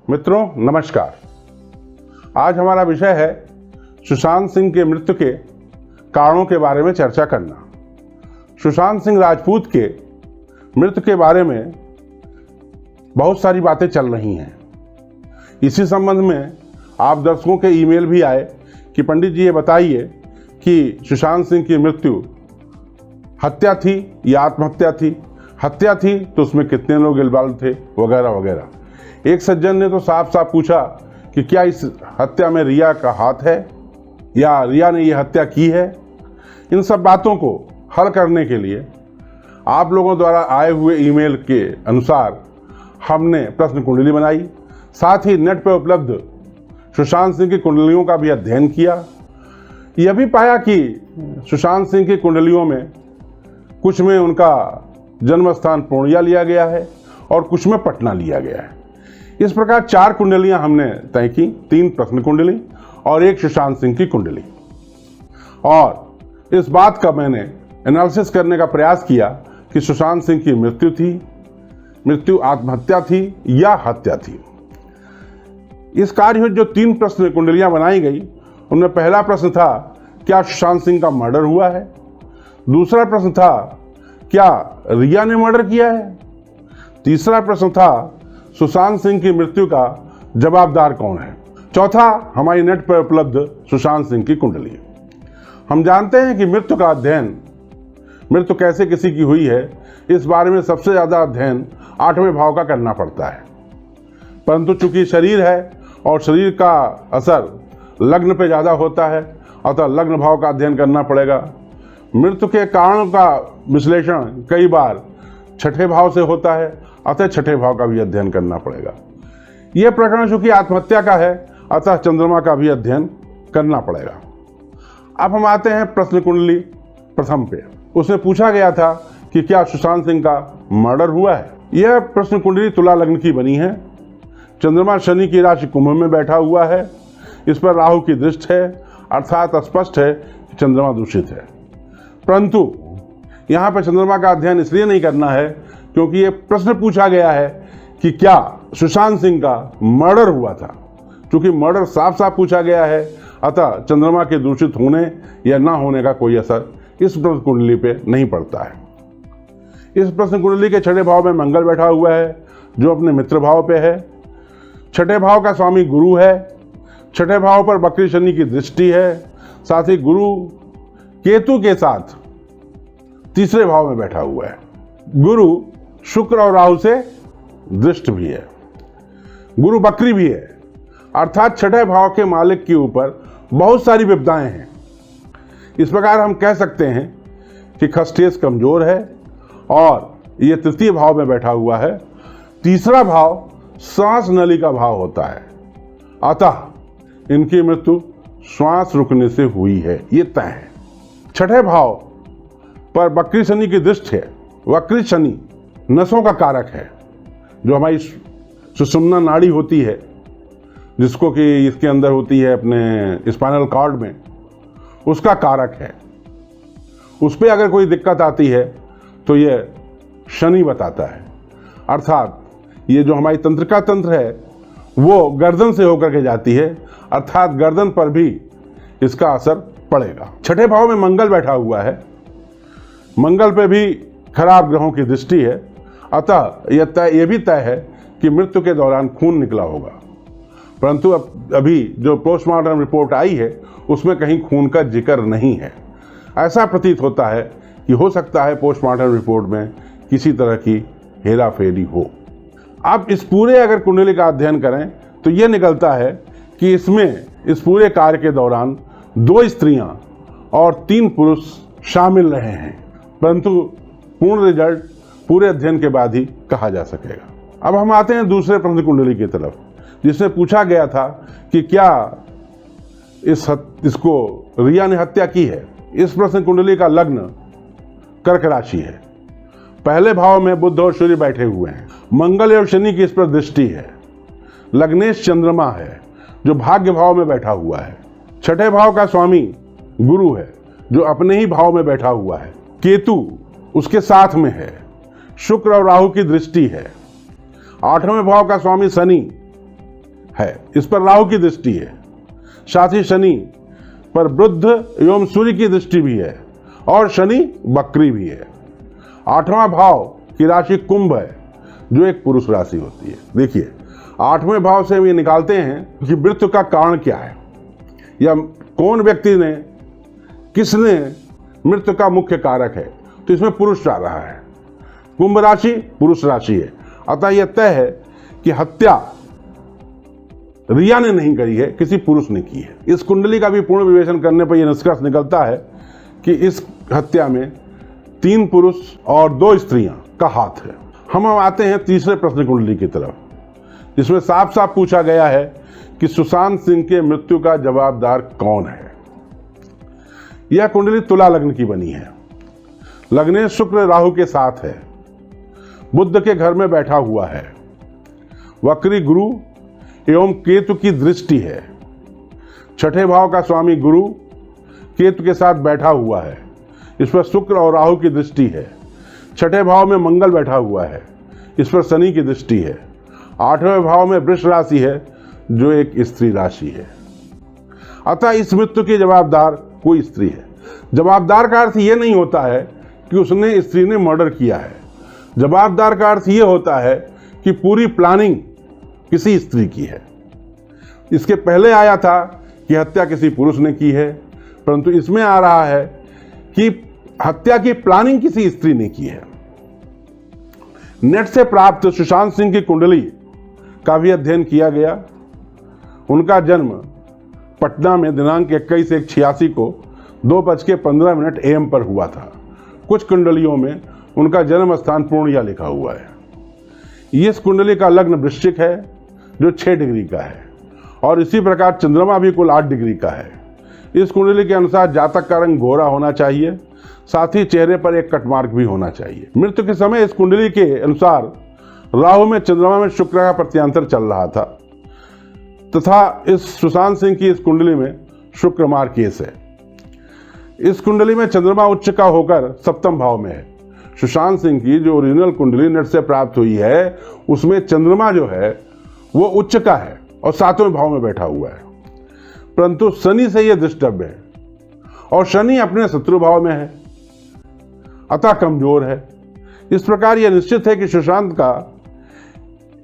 मित्रों नमस्कार। आज हमारा विषय है सुशांत सिंह के मृत्यु के कारणों के बारे में चर्चा करना। सुशांत सिंह राजपूत के मृत्यु के बारे में बहुत सारी बातें चल रही हैं। इसी संबंध में आप दर्शकों के ईमेल भी आए कि पंडित जी ये बताइए कि सुशांत सिंह की मृत्यु हत्या थी या आत्महत्या थी। हत्या थी तो उसमें कितने लोग इन्वॉल्व थे, वगैरह वगैरह। एक सज्जन ने तो साफ साफ पूछा कि क्या इस हत्या में रिया का हाथ है या रिया ने यह हत्या की है। इन सब बातों को हल करने के लिए आप लोगों द्वारा आए हुए ईमेल के अनुसार हमने प्रश्न कुंडली बनाई। साथ ही नेट पर उपलब्ध सुशांत सिंह की कुंडलियों का भी अध्ययन किया। यह भी पाया कि सुशांत सिंह की कुंडलियों में कुछ में उनका जन्म स्थान पूर्णिया लिया गया है और कुछ में पटना लिया गया है। इस प्रकार 4 कुंडलियां हमने तय की, 3 प्रश्न कुंडली और 1 सुशांत सिंह की कुंडली। और इस बात का मैंने एनालिसिस करने का प्रयास किया कि सुशांत सिंह की मृत्यु आत्महत्या थी या हत्या थी। इस कार्य में जो 3 प्रश्न कुंडलियां बनाई गई उनमें पहला प्रश्न था क्या सुशांत सिंह का मर्डर हुआ है। दूसरा प्रश्न था क्या रिया ने मर्डर किया है। तीसरा प्रश्न था सुशांत सिंह की मृत्यु का जवाबदार कौन है। चौथा हमारी नेट पर उपलब्ध सुशांत सिंह की कुंडली। हम जानते हैं कि मृत्यु कैसे किसी की हुई है, इस बारे में सबसे ज्यादा अध्ययन 8वें भाव का करना पड़ता है। परंतु चूंकि शरीर है और शरीर का असर लग्न पे ज्यादा होता है, अतः लग्न भाव का अध्ययन करना पड़ेगा। मृत्यु के कारणों का विश्लेषण कई बार 6ठे भाव से होता है, अतः 6ठे भाव का भी अध्ययन करना पड़ेगा। यह प्रकरण चूंकि आत्महत्या का है, अतः चंद्रमा का भी अध्ययन करना पड़ेगा। अब हम आते हैं प्रश्न कुंडली प्रथम पे। उसमें पूछा गया था कि क्या सुशांत सिंह का मर्डर हुआ है। यह प्रश्न कुंडली तुला लग्न की बनी है। चंद्रमा शनि की राशि कुंभ में बैठा हुआ है। इस पर राहु की दृष्टि है, अर्थात स्पष्ट है कि चंद्रमा दूषित है। परंतु यहाँ पर चंद्रमा का अध्ययन इसलिए नहीं करना है क्योंकि ये प्रश्न पूछा गया है कि क्या सुशांत सिंह का मर्डर हुआ था। क्योंकि मर्डर साफ साफ पूछा गया है, अतः चंद्रमा के दूषित होने या ना होने का कोई असर इस प्रश्न कुंडली पे नहीं पड़ता है। इस प्रश्न कुंडली के 6ठे भाव में मंगल बैठा हुआ है जो अपने मित्र भाव पे है। 6ठे भाव का स्वामी गुरु है। 6ठे भाव पर वक्री शनि की दृष्टि है। साथ ही गुरु केतु के साथ 3रे भाव में बैठा हुआ है। गुरु शुक्र और राहु से दृष्ट भी है। गुरु वक्री भी है, अर्थात 6ठे भाव के मालिक के ऊपर बहुत सारी विपदाएं हैं। इस प्रकार हम कह सकते हैं कि खस्टेस कमजोर है और ये 3य भाव में बैठा हुआ है। 3रा भाव श्वास नली का भाव होता है, अतः इनकी मृत्यु श्वास रुकने से हुई है, ये तय है। 6ठे भाव पर वक्री शनि की दृष्टि है। वक्री शनि नसों का कारक है, जो हमारी सुषुम्ना नाड़ी होती है, जिसको कि इसके अंदर होती है अपने स्पाइनल कॉर्ड में, उसका कारक है। उस पर अगर कोई दिक्कत आती है तो ये शनि बताता है। अर्थात ये जो हमारी तंत्रिका तंत्र है वो गर्दन से होकर के जाती है, अर्थात गर्दन पर भी इसका असर पड़ेगा। 6ठे भाव में मंगल बैठा हुआ है। मंगल पे भी खराब ग्रहों की दृष्टि है, अतः यह भी तय है कि मृत्यु के दौरान खून निकला होगा। परंतु अभी जो पोस्टमार्टम रिपोर्ट आई है उसमें कहीं खून का जिक्र नहीं है। ऐसा प्रतीत होता है कि हो सकता है पोस्टमार्टम रिपोर्ट में किसी तरह की हेरा फेरी हो। अब इस पूरे अगर कुंडली का अध्ययन करें तो यह निकलता है कि इसमें इस पूरे कार्य के दौरान 2 स्त्रियां और 3 पुरुष शामिल रहे हैं, परंतु पूर्ण रिजल्ट पूरे अध्ययन के बाद ही कहा जा सकेगा। अब हम आते हैं दूसरे प्रश्न कुंडली की तरफ, जिसमें पूछा गया था कि क्या इसको रिया ने हत्या की है। इस प्रश्न कुंडली का लग्न कर्क राशि है। पहले भाव में बुध और सूर्य बैठे हुए हैं। मंगल और शनि की इस पर दृष्टि है। लग्नेश चंद्रमा है जो भाग्य भाव में बैठा हुआ है। 6ठे भाव का स्वामी गुरु है जो अपने ही भाव में बैठा हुआ है। केतु उसके साथ में है। शुक्र और राहु की दृष्टि है। 8वें भाव का स्वामी शनि है, इस पर राहु की दृष्टि है। साथ ही शनि पर बुध एवं सूर्य की दृष्टि भी है और शनि बकरी भी है। 8वां भाव की राशि कुंभ है, जो एक पुरुष राशि होती है। देखिए 8वें भाव से हम ये निकालते हैं कि मृत्यु का कारण क्या है, या कौन व्यक्ति ने, किसने मृत्यु का मुख्य कारक है, तो इसमें पुरुष आ रहा है। कुंभ राशि पुरुष राशि है, अतः यह तय है कि हत्या रिया ने नहीं करी है, किसी पुरुष ने की है। इस कुंडली का भी पूर्ण विवेचन करने पर यह निष्कर्ष निकलता है कि इस हत्या में 3 पुरुष और 2 स्त्रियां का हाथ है। हम आते हैं तीसरे प्रश्न कुंडली की तरफ, जिसमें साफ साफ पूछा गया है कि सुशांत सिंह के मृत्यु का जवाबदार कौन है। यह कुंडली तुला लग्न की बनी है। लग्ने शुक्र राहु के साथ है, बुध के घर में बैठा हुआ है, वक्री गुरु एवं केतु की दृष्टि है। 6ठे भाव का स्वामी गुरु केतु के साथ बैठा हुआ है, इस पर शुक्र और राहु की दृष्टि है। 6ठे भाव में मंगल बैठा हुआ है, इस पर शनि की दृष्टि है। 8वें भाव में वृष राशि है, जो एक स्त्री राशि है। अतः इस मृत्यु की जवाबदार कोई स्त्री है। जवाबदार का अर्थ यह नहीं होता है कि उसने, स्त्री ने मर्डर किया है। जवाबदार का अर्थ यह होता है कि पूरी प्लानिंग किसी स्त्री की है। इसके पहले आया था कि हत्या किसी पुरुष ने की है, परंतु इसमें आ रहा है कि हत्या की प्लानिंग किसी स्त्री ने की है। नेट से प्राप्त सुशांत सिंह की कुंडली का भी अध्ययन किया गया। उनका जन्म पटना में दिनांक 21/1/86 को 2:15 AM पर हुआ था। कुछ कुंडलियों में उनका जन्म स्थान पूर्णिया लिखा हुआ है। इस कुंडली का लग्न वृश्चिक है, जो 6 डिग्री का है, और इसी प्रकार चंद्रमा भी कुल 8 डिग्री का है। इस कुंडली के अनुसार जातक का रंग गोरा होना चाहिए, साथ ही चेहरे पर एक कटमार्क भी होना चाहिए। मृत्यु के समय इस कुंडली के अनुसार राहु में, चंद्रमा में शुक्र का प्रत्यांतर चल रहा था, तथा इस सुशांत सिंह की इस कुंडली में शुक्र मार केस है। इस कुंडली में चंद्रमा उच्च का होकर 7वें भाव में है। सुशांत सिंह की जो ओरिजिनल कुंडली नेट से प्राप्त हुई है, उसमें चंद्रमा जो है वो उच्च का है और 7वें भाव में बैठा हुआ है, परंतु शनि से यह डिस्टर्ब है और शनि अपने शत्रु भाव में है, अतः कमजोर है। इस प्रकार यह निश्चित है कि सुशांत का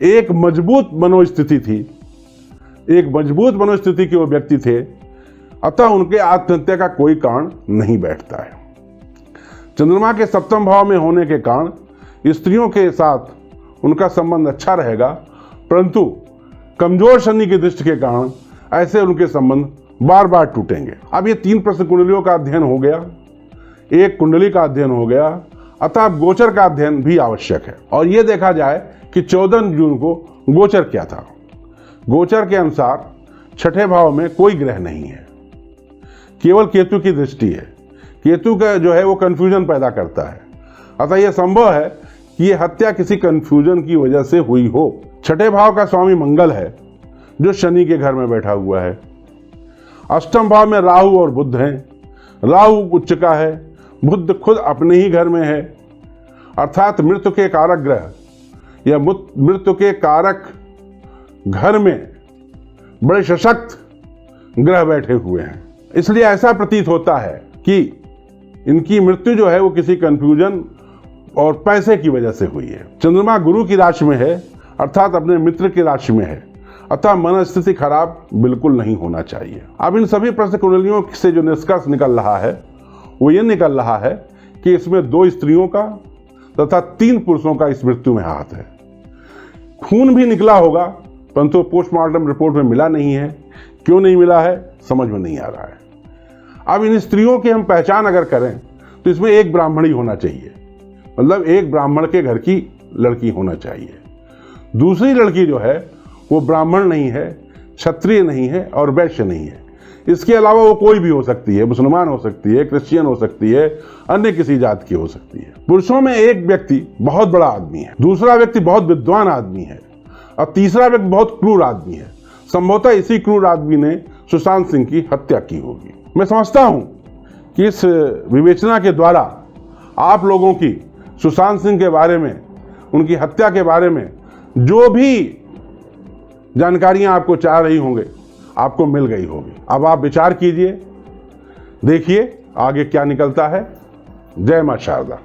एक मजबूत मनोस्थिति थी, एक मजबूत मनोस्थिति के वो व्यक्ति थे, अतः उनके आत्महत्या का कोई कारण नहीं बैठता है। चंद्रमा के 7वें भाव में होने के कारण स्त्रियों के साथ उनका संबंध अच्छा रहेगा, परंतु कमजोर शनि की दृष्टि के कारण ऐसे उनके संबंध बार बार टूटेंगे। अब ये 3 प्रश्न कुंडलियों का अध्ययन हो गया, एक कुंडली का अध्ययन हो गया, अतः गोचर का अध्ययन भी आवश्यक है। और यह देखा जाए कि 14 जून को गोचर क्या था। गोचर के अनुसार 6ठे भाव में कोई ग्रह नहीं है, केवल केतु की दृष्टि है। केतु का जो है वो कंफ्यूजन पैदा करता है, अतः यह संभव है कि यह हत्या किसी कंफ्यूजन की वजह से हुई हो। 6ठे भाव का स्वामी मंगल है, जो शनि के घर में बैठा हुआ है। 8वें भाव में राहु और बुध हैं। राहु उच्च का है, बुध खुद अपने ही घर में है, अर्थात मृत्यु के कारक ग्रह या मृत्यु के कारक घर में बड़े सशक्त ग्रह बैठे हुए हैं। इसलिए ऐसा प्रतीत होता है कि इनकी मृत्यु जो है वो किसी कंफ्यूजन और पैसे की वजह से हुई है। चंद्रमा गुरु की राशि में है, अर्थात अपने मित्र की राशि में है, अतः मन स्थिति खराब बिल्कुल नहीं होना चाहिए। अब इन सभी प्रश्न कुंडलियों से जो निष्कर्ष निकल रहा है वो ये निकल रहा है कि इसमें 2 स्त्रियों का तथा 3 पुरुषों का इस मृत्यु में हाथ है। खून भी निकला होगा, परंतु पोस्टमार्टम रिपोर्ट में मिला नहीं है। क्यों नहीं मिला है समझ में नहीं आ रहा है। अब इन स्त्रियों की हम पहचान अगर करें तो इसमें एक ब्राह्मणी होना चाहिए, मतलब एक ब्राह्मण के घर की लड़की होना चाहिए। दूसरी लड़की जो है वो ब्राह्मण नहीं है, क्षत्रिय नहीं है और वैश्य नहीं है। इसके अलावा वो कोई भी हो सकती है, मुसलमान हो सकती है, क्रिश्चियन हो सकती है, अन्य किसी जात की हो सकती है। पुरुषों में एक व्यक्ति बहुत बड़ा आदमी है, दूसरा व्यक्ति बहुत विद्वान आदमी है और तीसरा व्यक्ति बहुत क्रूर आदमी है। संभवतः इसी क्रूर आदमी ने सुशांत सिंह की हत्या की होगी। मैं समझता हूं कि इस विवेचना के द्वारा आप लोगों की सुशांत सिंह के बारे में, उनकी हत्या के बारे में जो भी जानकारियां आपको चाह रही होंगे, आपको मिल गई होगी। अब आप विचार कीजिए, देखिए आगे क्या निकलता है। जय मां शारदा।